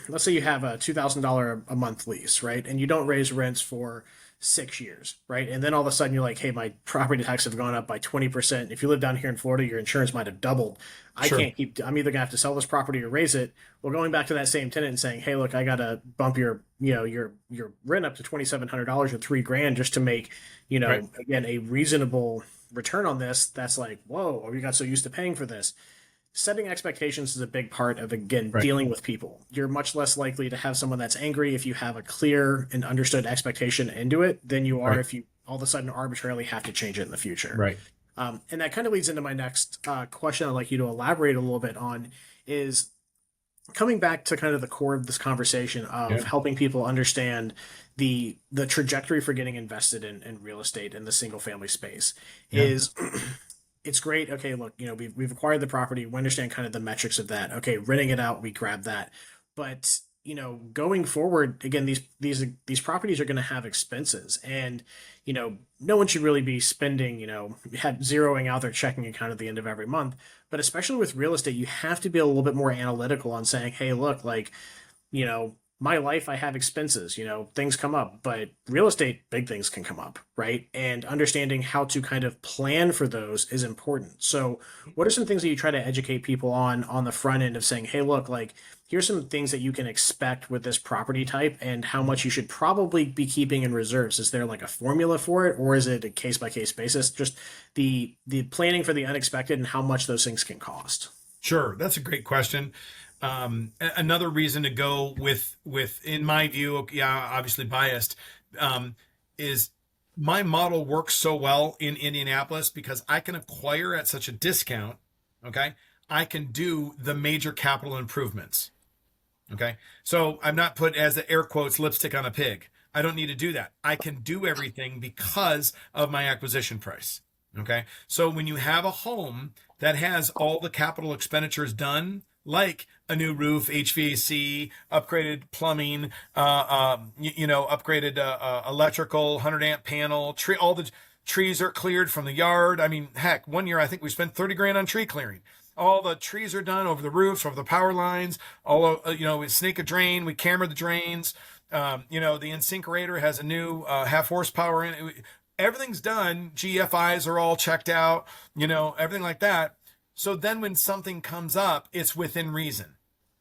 Let's say you have a $2,000 a month lease, right? And you don't raise rents for 6 years, right? And then all of a sudden you're like, hey, my property taxes have gone up by 20%. If you live down here in Florida, your insurance might have doubled. Sure. I'm either gonna have to sell this property or raise it. Well, going back to that same tenant and saying, hey, look, I gotta bump your rent up to $2,700 or $3,000 just to make, Right. again, a reasonable return on this. That's like, whoa, we got so used to paying for this. Setting expectations is a big part of, again, Right. dealing with people. You're much less likely to have someone that's angry if you have a clear and understood expectation into it than you are Right. if you all of a sudden arbitrarily have to change it in the future. Right. And that kind of leads into my next question I'd like you to elaborate a little bit on is coming back to kind of the core of this conversation of Yeah. helping people understand the trajectory for getting invested in real estate in the single family space Yeah. is it's great. Okay, look, we've acquired the property. We understand kind of the metrics of that. Okay, renting it out, we grab that. But going forward, again, these properties are going to have expenses, and no one should really be spending, zeroing out their checking account at the end of every month. But especially with real estate, you have to be a little bit more analytical on saying, hey, look, like, my life, I have expenses, things come up, but real estate, big things can come up, right? And understanding how to kind of plan for those is important. So, what are some things that you try to educate people on the front end of saying, hey, look, like, here's some things that you can expect with this property type and how much you should probably be keeping in reserves? Is there like a formula for it, or is it a case by case basis? Just the planning for the unexpected and how much those things can cost. Sure. That's a great question. Another reason to go with, in my view, yeah, obviously biased, is my model works so well in Indianapolis because I can acquire at such a discount. Okay. I can do the major capital improvements. Okay. So I'm not put, as the air quotes, lipstick on a pig. I don't need to do that. I can do everything because of my acquisition price. Okay. So when you have a home that has all the capital expenditures done, like a new roof, HVAC, upgraded plumbing, upgraded electrical, 100 amp panel, tree, all the trees are cleared from the yard. I mean, heck, one year I think we spent 30 grand on tree clearing. All the trees are done over the roofs, over the power lines. We snake a drain, we camera the drains. The incinerator has a new half horsepower in it. Everything's done. GFIs are all checked out, everything like that. So then when something comes up, it's within reason.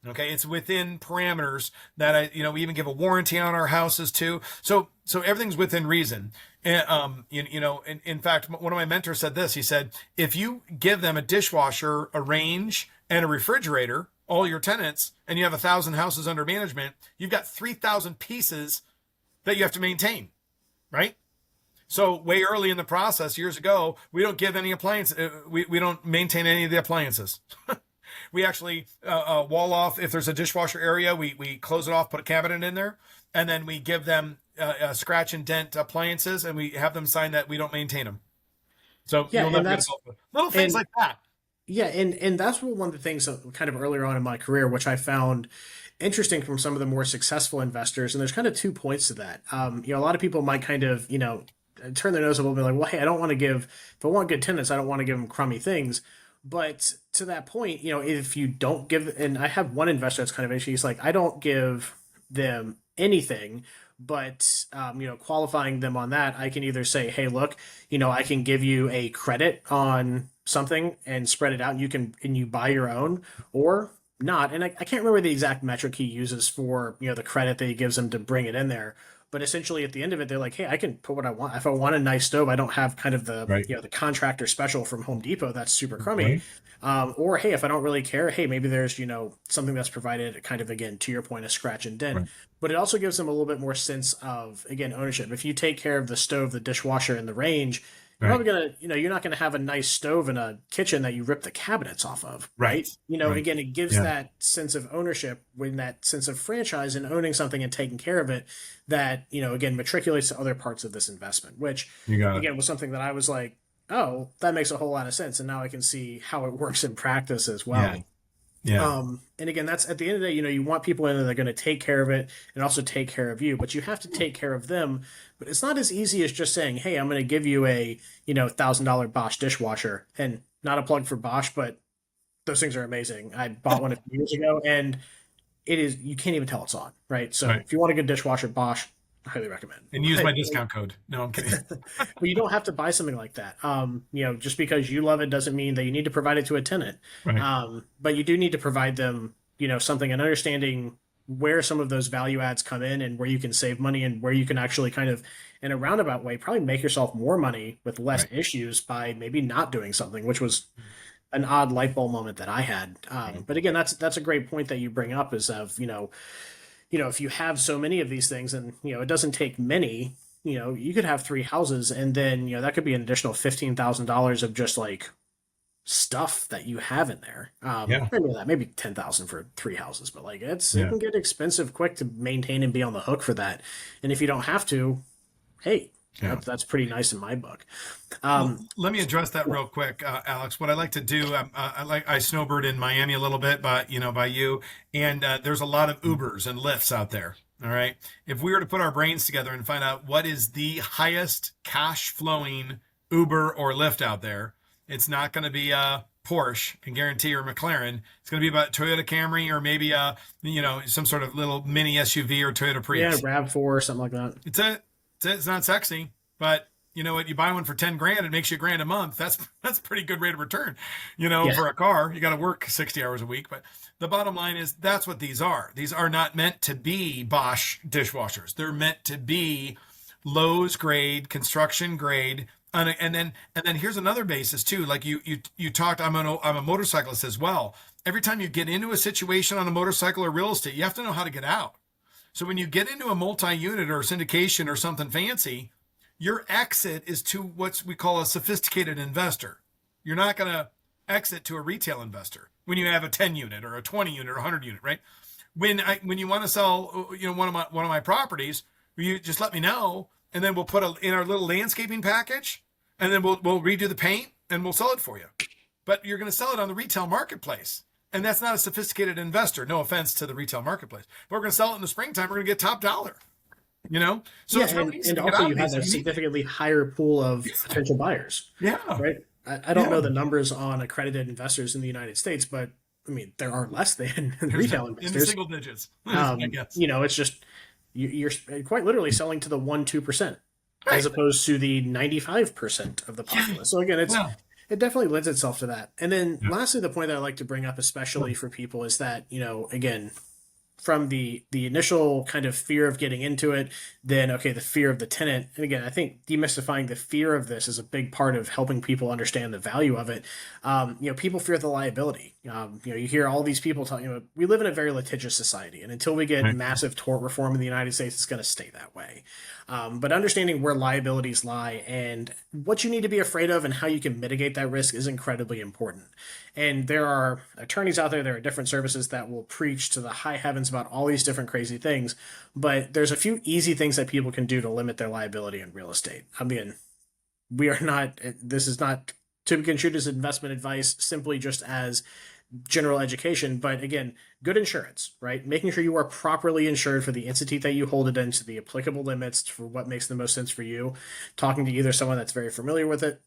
Okay. It's within parameters that we even give a warranty on our houses too. So everything's within reason. And, in fact, one of my mentors said this. He said, if you give them a dishwasher, a range, and a refrigerator, all your tenants, and you have 1,000 houses under management, you've got 3,000 pieces that you have to maintain, right? So way early in the process, years ago, we don't give any appliance. We don't maintain any of the appliances. We actually wall off. If there's a dishwasher area, we close it off, put a cabinet in there, and then we give them scratch and dent appliances, and we have them sign that we don't maintain them. So Yeah, you'll and never get little things like that. Yeah, and that's one of the things that kind of earlier on in my career, which I found interesting from some of the more successful investors. And there's kind of 2 points to that. A lot of people might kind of, turn their nose a little bit like, well, hey, I don't want to if I want good tenants, I don't want to give them crummy things. But to that point, if you don't give, and I have one investor that's kind of interesting. He's like, I don't give them anything, but qualifying them on that, I can either say, hey, look, I can give you a credit on something and spread it out, and you buy your own, or not. And I can't remember the exact metric he uses for the credit that he gives them to bring it in there. But essentially, at the end of it, they're like, "Hey, I can put what I want. If I want a nice stove, I don't have kind of the Right. the contractor special from Home Depot that's super crummy. Right. Or hey, if I don't really care, hey, maybe there's something that's provided, kind of again to your point, a scratch and dent. Right. But it also gives them a little bit more sense of again ownership. If you take care of the stove, the dishwasher, and the range, you're Right. probably gonna you're not gonna have a nice stove in a kitchen that you rip the cabinets off of, Right. Right. Again, it gives Yeah. that sense of ownership, when that sense of franchise and owning something and taking care of it, that again matriculates to other parts of this investment, which You got it. again was something that I was like, oh, that makes a whole lot of sense, and now I can see how it works in practice as well. Yeah. Yeah. And again, that's at the end of the day, you want people in there that are going to take care of it and also take care of you, but you have to take care of them. But it's not as easy as just saying, hey, I'm going to give you a $1,000 Bosch dishwasher, and not a plug for Bosch, but those things are amazing. I bought one a few years ago, and it is, you can't even tell it's on, right? So Right. if you want a good dishwasher, Bosch, I highly recommend. And use my discount code. No, I'm kidding. But you don't have to buy something like that. Just because you love it doesn't mean that you need to provide it to a tenant. Right. But you do need to provide them, something, and understanding where some of those value adds come in and where you can save money and where you can actually kind of, in a roundabout way, probably make yourself more money with less Right. issues by maybe not doing something, which was an odd light bulb moment that I had. But again, that's a great point that you bring up is of, if you have so many of these things and, it doesn't take many, you could have three houses and then, that could be an additional $15,000 of just like stuff that you have in there. Yeah. Maybe 10,000 for three houses, but like it Yeah. can get expensive quick to maintain and be on the hook for that. And if you don't have to, hey, Yeah. that's pretty nice in my book. Let me address that real quick, Alex. What I like to do, I snowbird in Miami a little bit, by you, and there's a lot of Ubers and Lyfts out there. All right. If we were to put our brains together and find out what is the highest cash flowing Uber or Lyft out there, it's not going to be a Porsche and guarantee or McLaren. It's going to be about Toyota Camry or maybe some sort of little mini SUV or Toyota Prius. Yeah, RAV4 or something like that. It's not sexy, but you know what? You buy one for 10 grand, it makes you $1,000 a month. That's a pretty good rate of return. For a car, you got to work 60 hours a week. But the bottom line is that's what these are. These are not meant to be Bosch dishwashers. They're meant to be Lowe's grade, construction grade. And then here's another basis too. Like you talked, I'm a motorcyclist as well. Every time you get into a situation on a motorcycle or real estate, you have to know how to get out. So when you get into a multi-unit or syndication or something fancy, your exit is to what we call a sophisticated investor. You're not going to exit to a retail investor when you have a 10 unit or a 20 unit or 100 unit, right? When you want to sell, one of my properties, you just let me know, and then we'll put in our little landscaping package, and then we'll redo the paint and we'll sell it for you. But you're going to sell it on the retail marketplace. And that's not a sophisticated investor. No offense to the retail marketplace. But we're going to sell it in the springtime. We're going to get top dollar. So it's really easy and to get also out you of have these. a significantly higher pool of potential buyers. Yeah. Right. I don't Yeah. know the numbers on accredited investors in the United States, but I mean there are less than retail In the investors. single digits, I guess. It's just you're quite literally selling to the 1-2%, as opposed to the 95% of the populace. So again, it definitely lends itself to that. And then lastly, the point that I like to bring up, especially for people, is that, again, from the initial kind of fear of getting into it, then, okay, the fear of the tenant. And again, I think demystifying the fear of this is a big part of helping people understand the value of it. People fear the liability. You hear all these people talking, we live in a very litigious society, and until we get massive tort reform in the United States, it's going to stay that way. But understanding where liabilities lie and what you need to be afraid of and how you can mitigate that risk is incredibly important. And there are attorneys out there, there are different services that will preach to the high heavens about all these different crazy things. But there's a few easy things that people can do to limit their liability in real estate. I mean, this is not to be construed as investment advice, simply just as general education. But again, good insurance, right? Making sure you are properly insured for the entity that you hold it into, the applicable limits for what makes the most sense for you. Talking to either someone that's very familiar with it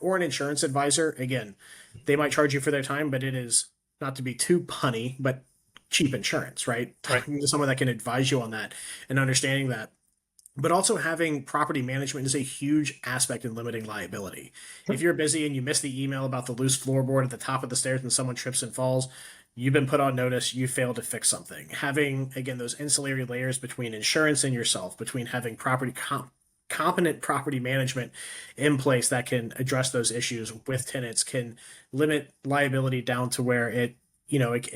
or an insurance advisor. Again, they might charge you for their time, but it is, not to be too punny, but cheap insurance, right? Talking to someone that can advise you on that and understanding that. But also having property management is a huge aspect in limiting liability. If you're busy and you miss the email about the loose floorboard at the top of the stairs and someone trips and falls, you've been put on notice, you failed to fix something. Having, again, those ancillary layers between insurance and yourself, between having competent property management in place that can address those issues with tenants can limit liability down to where it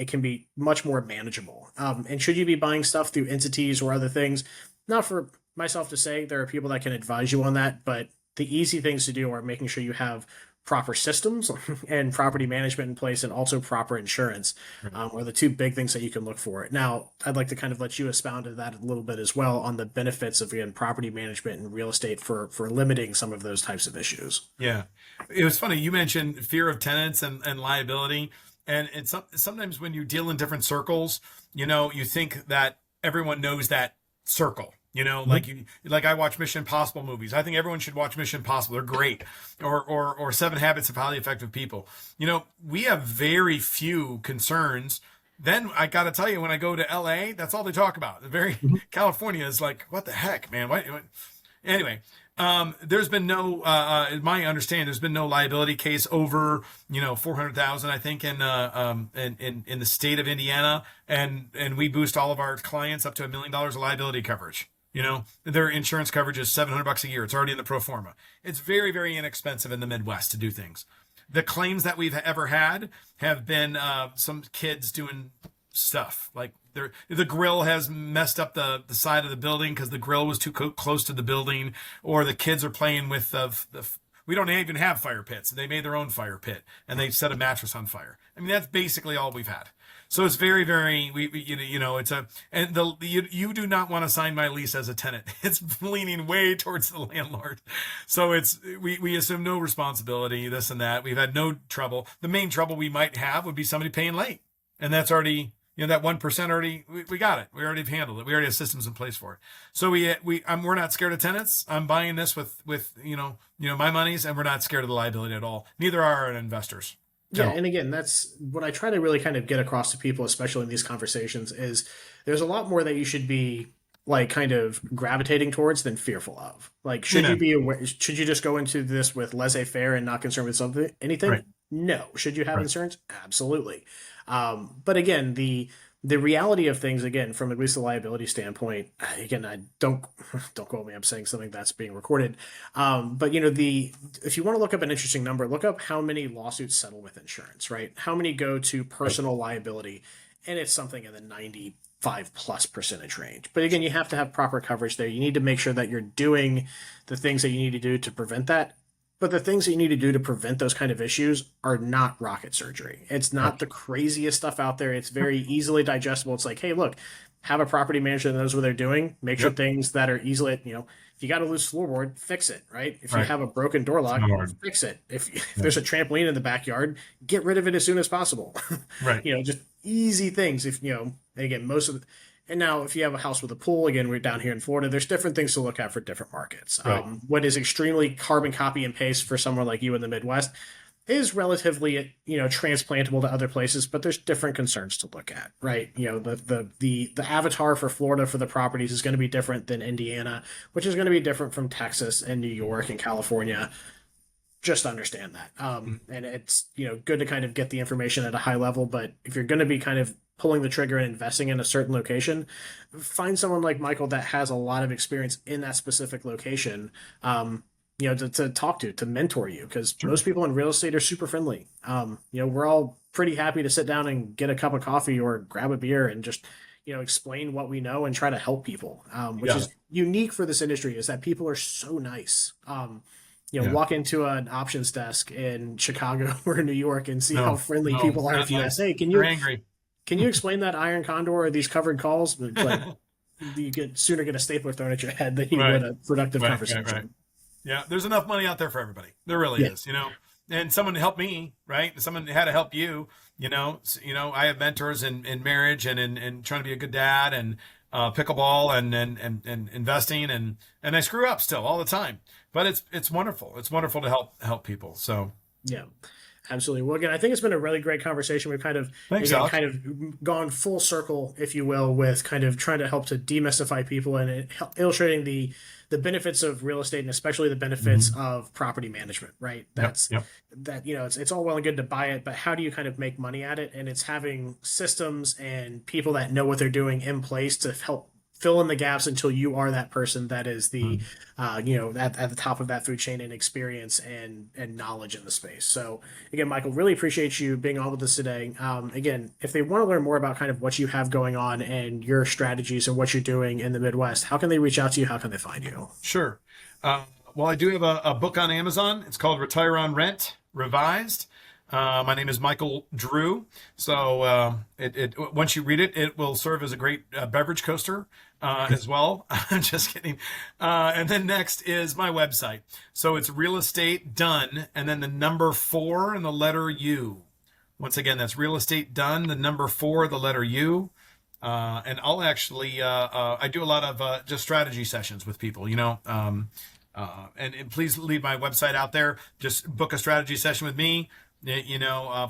can be much more manageable. And should you be buying stuff through entities or other things, not for myself to say, there are people that can advise you on that, but the easy things to do are making sure you have proper systems and property management in place, and also proper insurance are the two big things that you can look for. Now, I'd like to kind of let you expound to that a little bit as well on the benefits of, again, property management and real estate for limiting some of those types of issues. Yeah. It was funny. You mentioned fear of tenants and liability. And it's sometimes when you deal in different circles, you think that everyone knows that circle. You know, Mhm. like I watch Mission Impossible movies. I think everyone should watch Mission Impossible. They're great. Or Seven Habits of Highly Effective People. You know, we have very few concerns. Then I got to tell you, when I go to LA, that's all they talk about. California is like, what the heck, man? What? Anyway, there's been no, in my understanding, there's been no liability case over, 400,000, I think, in the state of Indiana, and we boost all of our clients up to $1 million of liability coverage. You know, their insurance coverage is $700 a year. It's already in the pro forma. It's very, very inexpensive in the Midwest to do things. The claims that we've ever had have been some kids doing stuff like the grill has messed up the side of the building because the grill was too close to the building, or the kids are playing with we don't even have fire pits. They made their own fire pit and they set a mattress on fire. I mean, that's basically all we've had. So it's very, very, you do not want to sign my lease as a tenant. It's leaning way towards the landlord. So we assume no responsibility, this and that. We've had no trouble. The main trouble we might have would be somebody paying late. And that's already, that 1% already, we got it. We already have handled it. We already have systems in place for it. So we're not scared of tenants. I'm buying this with my monies, and we're not scared of the liability at all. Neither are our investors. Yeah, and again, that's what I try to really kind of get across to people, especially in these conversations, is there's a lot more that you should be like kind of gravitating towards than fearful of. Like, should you be aware? Should you just go into this with laissez-faire and not concerned with anything? Right. No. Should you have Right. insurance? Absolutely. But again, the reality of things, again, from at least the liability standpoint, again, I don't quote me. I'm saying something that's being recorded. But if you want to look up an interesting number, look up how many lawsuits settle with insurance, right? How many go to personal liability, and it's something in the 95+% range. But again, you have to have proper coverage there. You need to make sure that you're doing the things that you need to do to prevent that. But the things that you need to do to prevent those kind of issues are not rocket surgery. It's not the craziest stuff out there. It's very easily digestible. It's like, hey, look, have a property manager that knows what they're doing. Make sure things that are easily, if you got a loose floorboard, fix it, right? If you have a broken door lock, fix it. If there's a trampoline in the backyard, get rid of it as soon as possible. Right. Just easy things. Again, and now, if you have a house with a pool, again, we're down here in Florida, there's different things to look at for different markets. Right. What is extremely carbon copy and paste for someone like you in the Midwest is relatively, transplantable to other places, but there's different concerns to look at, right? The avatar for Florida for the properties is going to be different than Indiana, which is going to be different from Texas and New York and California. Just understand that. And it's, good to kind of get the information at a high level, but if you're going to be kind of pulling the trigger and investing in a certain location, find someone like Michael that has a lot of experience in that specific location, to talk to mentor you, because most people in real estate are super friendly. We're all pretty happy to sit down and get a cup of coffee or grab a beer and just, explain what we know and try to help people, which is unique for this industry, is that people are so nice. Walk into an options desk in Chicago or New York and see how friendly people are. If you ask, hey, They're angry. Can you explain that iron condor or these covered calls? Like, you sooner get a stapler thrown at your head than you would a productive conversation. Right. Yeah, there's enough money out there for everybody. There really is, And someone helped me, right? Someone had to help you, I have mentors in marriage and in trying to be a good dad and pickleball and investing and I screw up still all the time. But it's wonderful. It's wonderful to help people. So yeah. Absolutely. Well, again, I think it's been a really great conversation. We've kind of gone full circle, if you will, with kind of trying to help to demystify people and illustrating the benefits of real estate and especially the benefits of property management, right? That, it's all well and good to buy it, but how do you kind of make money at it? And it's having systems and people that know what they're doing in place to help fill in the gaps until you are that person that is the, at the top of that food chain and experience and knowledge in the space. So again, Michael, really appreciate you being on with us today. Again, if they want to learn more about kind of what you have going on and your strategies and what you're doing in the Midwest, how can they reach out to you? How can they find you? Sure. Well, I do have a book on Amazon. It's called Retire on Rent Revised. My name is Michael Drew. So once you read it, it will serve as a great beverage coaster as well. Just kidding. And then next is my website. So it's Real Estate Done, and then the number 4 and the letter U. Once again, that's Real Estate Done, the number 4, the letter U. And I'll actually, I do a lot of just strategy sessions with people, and please leave my website out there. Just book a strategy session with me.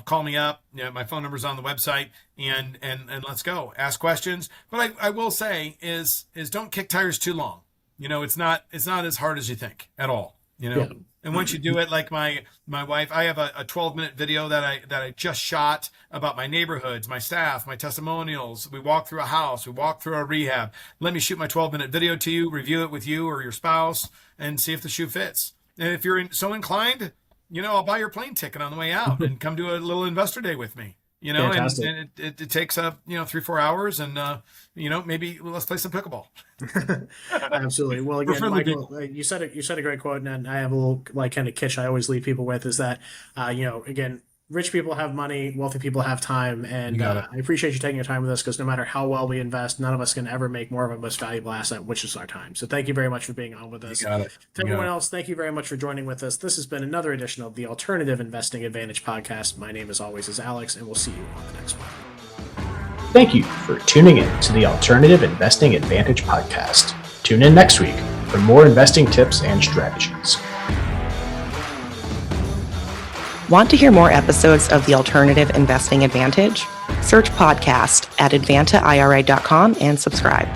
Call me up. My phone number's on the website, and let's go. Ask questions. But I will say is don't kick tires too long. It's not as hard as you think at all. Yeah. And once you do it, like my wife, I have a 12-minute video that I just shot about my neighborhoods, my staff, my testimonials. We walk through a house, we walk through a rehab. Let me shoot my 12-minute video to you, review it with you or your spouse, and see if the shoe fits. And if you're so inclined, I'll buy your plane ticket on the way out and come do a little investor day with me. And it takes 3-4 hours, and maybe let's play some pickleball. Absolutely. Well, again, Michael, you said a great quote, and I have a little kind of kitsch I always leave people with is that again, rich people have money, wealthy people have time, and I appreciate you taking your time with us, because no matter how well we invest, none of us can ever make more of a most valuable asset, which is our time. So thank you very much for being on with us. To everyone else, thank you very much for joining with us. This has been another edition of the Alternative Investing Advantage podcast. My name, as always, is Alex, and we'll see you on the next one. Thank you for tuning in to the Alternative Investing Advantage podcast. Tune in next week for more investing tips and strategies. Want to hear more episodes of the Alternative Investing Advantage? Search podcast at advantaira.com and subscribe.